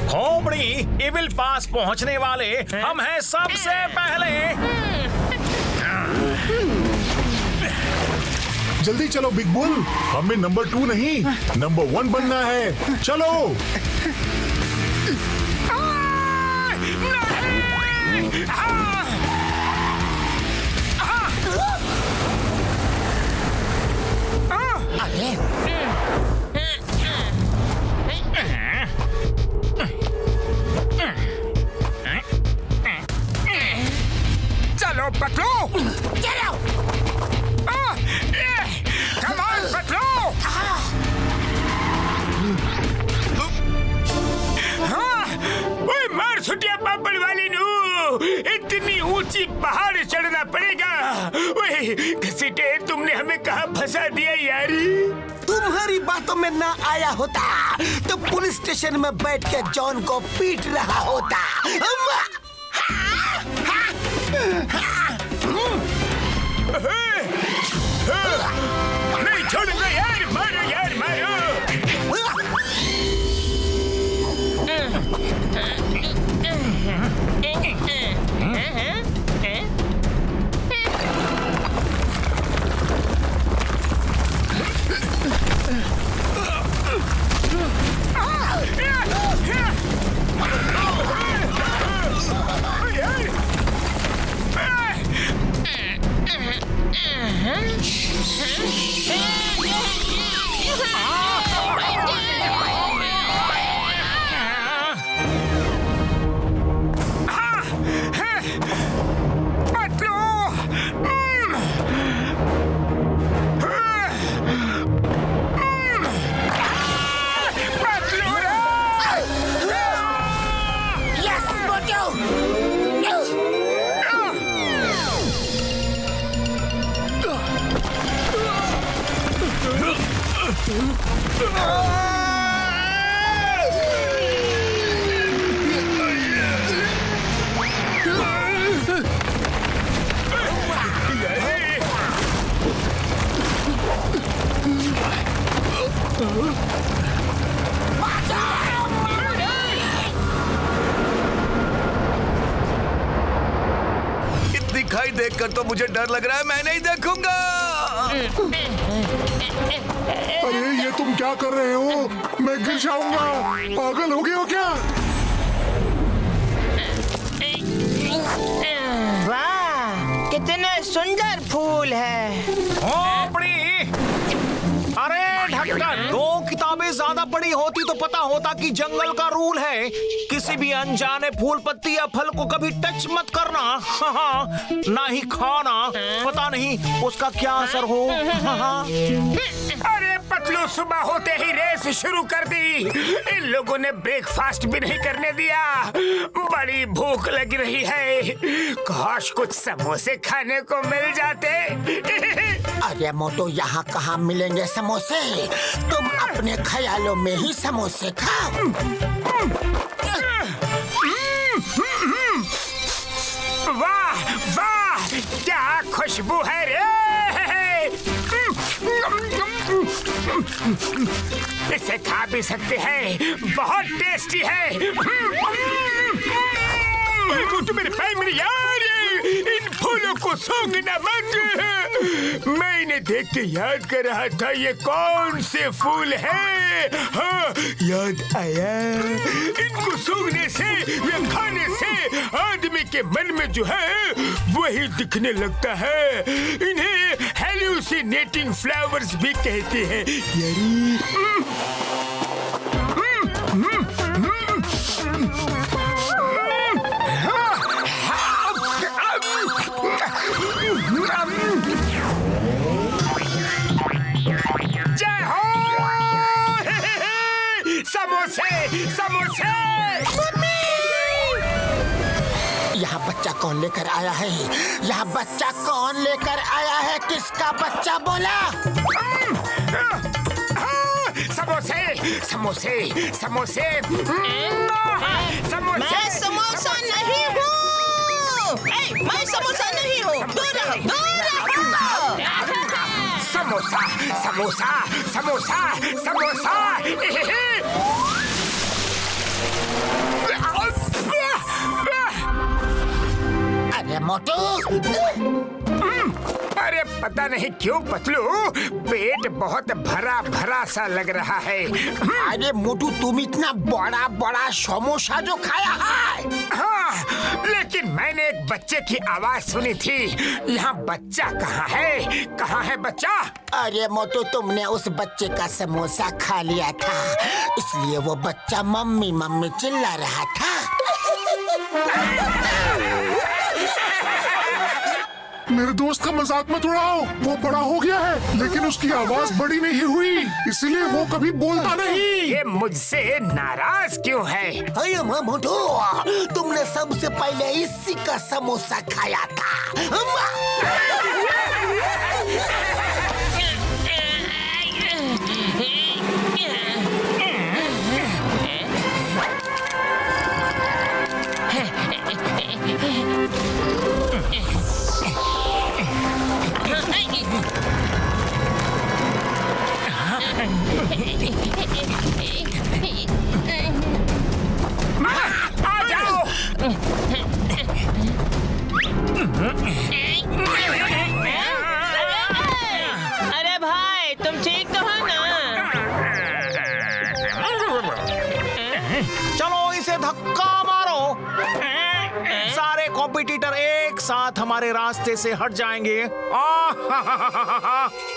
खोपड़ी इविल पास पहुंचने वाले हम हैं सबसे पहले। जल्दी चलो बिग बुल, हमें नंबर 2 नहीं नंबर 1 बनना है। चलो। चलो पतलू, चलो। Come on Patlu. ओए मार छुटिया पापड़ वाली नू, इतनी ऊंची पहाड़ चढ़ना पड़ेगा। ओए घसीटे, तुमने हमें कहाँ फंसा दिया यारी। तुम्हारी बातों में ना आया होता तो पुलिस स्टेशन में बैठ के जॉन को पीट रहा होता। नहीं छोड़ूंगा यार, मारो यार मारो। दिखाई देखकर तो मुझे डर लग रहा है, मैं नहीं देखूंगा। अरे ये तुम क्या कर रहे हो? मैं गिर जाऊंगा। पागल हो गए हो क्या? वाह, कितने सुंदर फूल है। खोपड़ी, अरे ढक्कन, 2 किताबें ज्यादा पढ़ी होती तो पता होता कि जंगल का रूल है किसी भी अनजाने फूल पत्ती या फल को कभी टच मत करना। हाँ, ना ही खाना, पता नहीं उसका क्या असर हो। हाँ। अरे पतलू, सुबह होते ही रेस शुरू कर दी। इन लोगों ने ब्रेकफास्ट भी नहीं करने दिया। बड़ी भूख लग रही है, काश कुछ समोसे खाने को मिल जाते। अरे मोटू, यहाँ कहाँ मिलेंगे समोसे? तुम अपने ख्यालों में ही समोसे खाओ। वाह वाह, क्या खुशबू है रे। इसे खा भी सकते हैं, बहुत टेस्टी है। मोटू मेरे भाई, मेरे यार, इन फूलों को सूंघना मत। मैं इन्हें देख के याद कर रहा था ये कौन से फूल हैं। हाँ, याद आया। इनको सूंघने से या खाने से आदमी के मन में जो है वही दिखने लगता है। इन्हें हेलुसिनेटिंग फ्लावर्स भी कहते हैं यारी। जय हो। समोसे समोसे। यहाँ बच्चा कौन लेकर आया है? यहाँ बच्चा कौन लेकर आया है? किसका बच्चा बोला? समोसे समोसे समोसे समोसे। मैं समोसा नहीं हूँ। मैं समोसा नहीं हूँ। समोसा समोसा समोसा। अरे मोटू, अरे पता नहीं क्यों पतलू, पेट बहुत भरा भरा सा लग रहा है। अरे मोटू, तुम इतना बड़ा बड़ा समोसा जो खाया है। हाँ, लेकिन मैंने एक बच्चे की आवाज सुनी थी। यहाँ बच्चा कहाँ है? कहाँ है बच्चा? अरे मोटू, तुमने उस बच्चे का समोसा खा लिया था, इसलिए वो बच्चा मम्मी मम्मी चिल्ला रहा था। मेरे दोस्त का मजाक मत उड़ाओ। वो बड़ा हो गया है, लेकिन उसकी आवाज बड़ी नहीं हुई, इसलिए वो कभी बोलता नहीं। ये मुझसे नाराज क्यों है? अरे मोटू, तुमने सबसे पहले इसी का समोसा खाया था। आ जाओ। अरे भाई, तुम ठीक तो हो ना? चलो इसे धक्का मारो। सारे कॉम्पिटिटर एक साथ हमारे रास्ते से हट जाएंगे।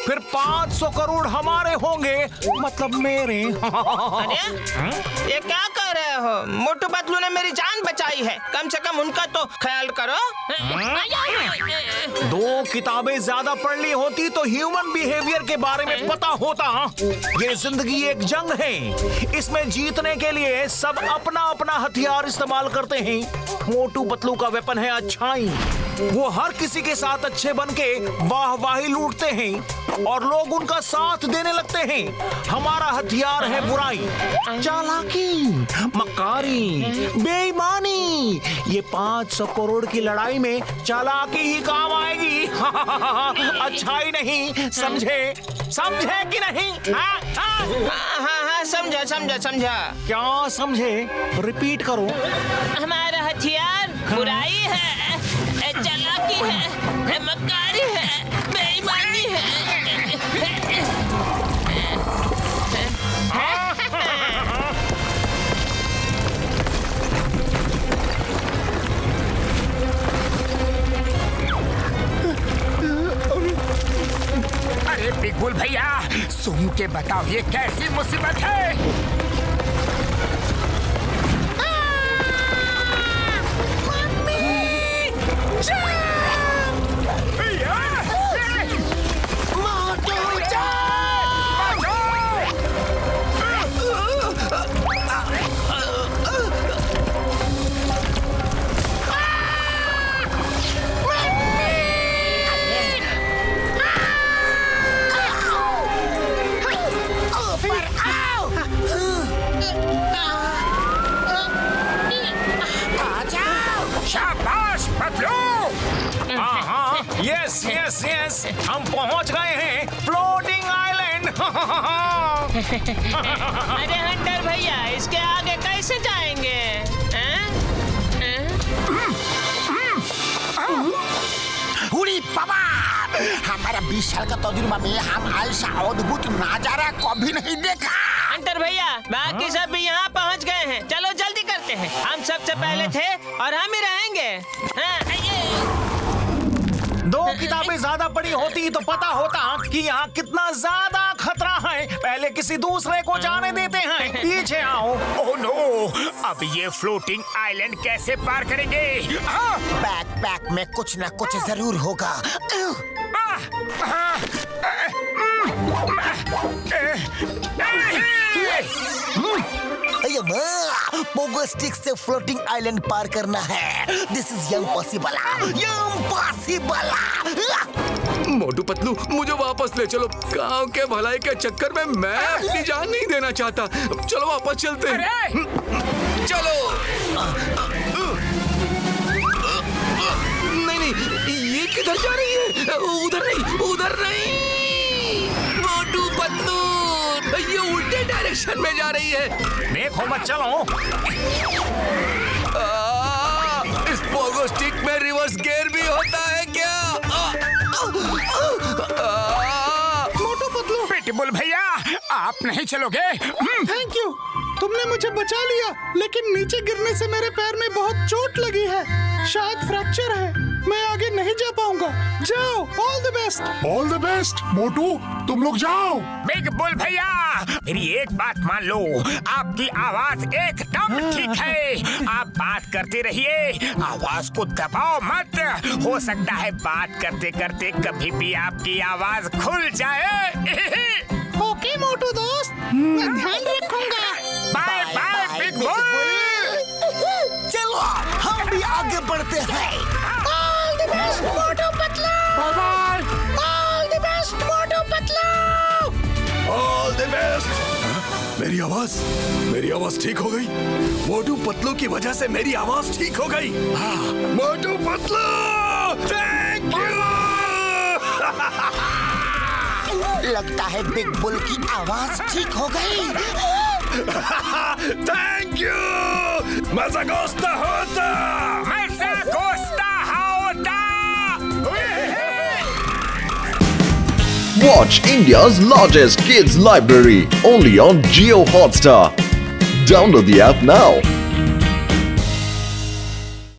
फिर 500 करोड़ हमारे होंगे, मतलब मेरे। अरे ये क्या कर रहे हो? मोटू पतलू ने मेरी जान बचाई है, कम से कम उनका तो ख्याल करो। 2 किताबें ज्यादा पढ़ ली होती तो ह्यूमन बिहेवियर के बारे में पता होता। ये जिंदगी एक जंग है, इसमें जीतने के लिए सब अपना अपना हथियार इस्तेमाल करते हैं। मोटू पतलू का वेपन है अच्छाई। वो हर किसी के साथ अच्छे बनके वाहवाही लूटते हैं और लोग उनका साथ देने लगते हैं। हमारा हथियार है बुराई, चालाकी, मक्कारी, बेईमानी। ये 500 करोड़ की लड़ाई में चालाकी ही काम आएगी। अच्छाई नहीं, समझे? समझे कि नहीं? हाँ, हाँ। हाँ, समझा समझा समझा। क्या समझे? रिपीट करो। हमारा हथियार बुराई है, चालाकी है, मक्कारी है, बेईमानी है। अरे बिगुल भैया, सुन के बताओ ये कैसी मुसीबत है? शाबाश पतलू। यस यस यस, हम पहुंच गए हैं फ्लोटिंग आइलैंड। अरे हंटर भैया, इसके आगे कैसे जाएंगे? हुड़ी बाबा, हमारा 20 साल का तजुर्बा में हम ऐसा अद्भुत नजारा कभी नहीं देखा। हंटर भैया, बाकी सब भी यहाँ पहुँच गए हैं, चलो जल्दी करते हैं। हम सबसे पहले थे और हम ही रहेंगे। हाँ, आइए। 2 किताबें ज्यादा पढ़ी होती तो पता होता कि यहाँ कितना ज्यादा खतरा है। पहले किसी दूसरे को जाने देते हैं। पीछे आओ। ओह नो, अब ये फ्लोटिंग आइलैंड कैसे पार करेंगे? बैकपैक में कुछ न कुछ जरूर होगा। पोगो स्टिक से फ्लोटिंग आइलैंड पार करना है। This is impossible, impossible. Motu Patlu, मुझे वापस ले चलो। गांव के भलाई के चक्कर में मैं अपनी जान नहीं देना चाहता। चलो वापस चलते हैं। चलो। नहीं नहीं, ये किधर जा रही है? उधर नहीं, उधर नहीं। मोटू पतलू ये उल्टे डायरेक्शन में जा रही है। देखो मत चलो। इस पोगो स्टिक में रिवर्स गियर भी होता है क्या? मोटू पतलू पिटबुल भैया आप नहीं चलोगे? थैंक यू, तुमने मुझे बचा लिया, लेकिन नीचे गिरने से मेरे पैर में बहुत चोट लगी है, शायद फ्रैक्चर है, मैं आगे नहीं जा पाऊंगा। जाओ, all the best. All the best Motu, तुम लोग जाओ। बिग बुल भैया मेरी एक बात मान लो, आपकी आवाज एकदम ठीक है। आप बात करते रहिए, आवाज को दबाओ मत। हो सकता है बात करते करते कभी भी आपकी आवाज खुल जाए। ओके मोटू दोस्त, मैं ध्यान रखूंगा। Bye bye big bull. चलो हम भी आगे बढ़ते हैं। All the best Motu Patlu. Bye bye. All the best Motu Patlu. All the best. मेरी आवाज ठीक हो गई। मोटू पतलू की वजह से मेरी आवाज ठीक हो गई। Motu Patlu thank you. लगता है बिग बुल की आवाज ठीक हो गई। Thank you. मजा गोस्ता होता। मजा गोस्ता होता। Watch India's largest kids library only on Jio Hotstar. Download the app now.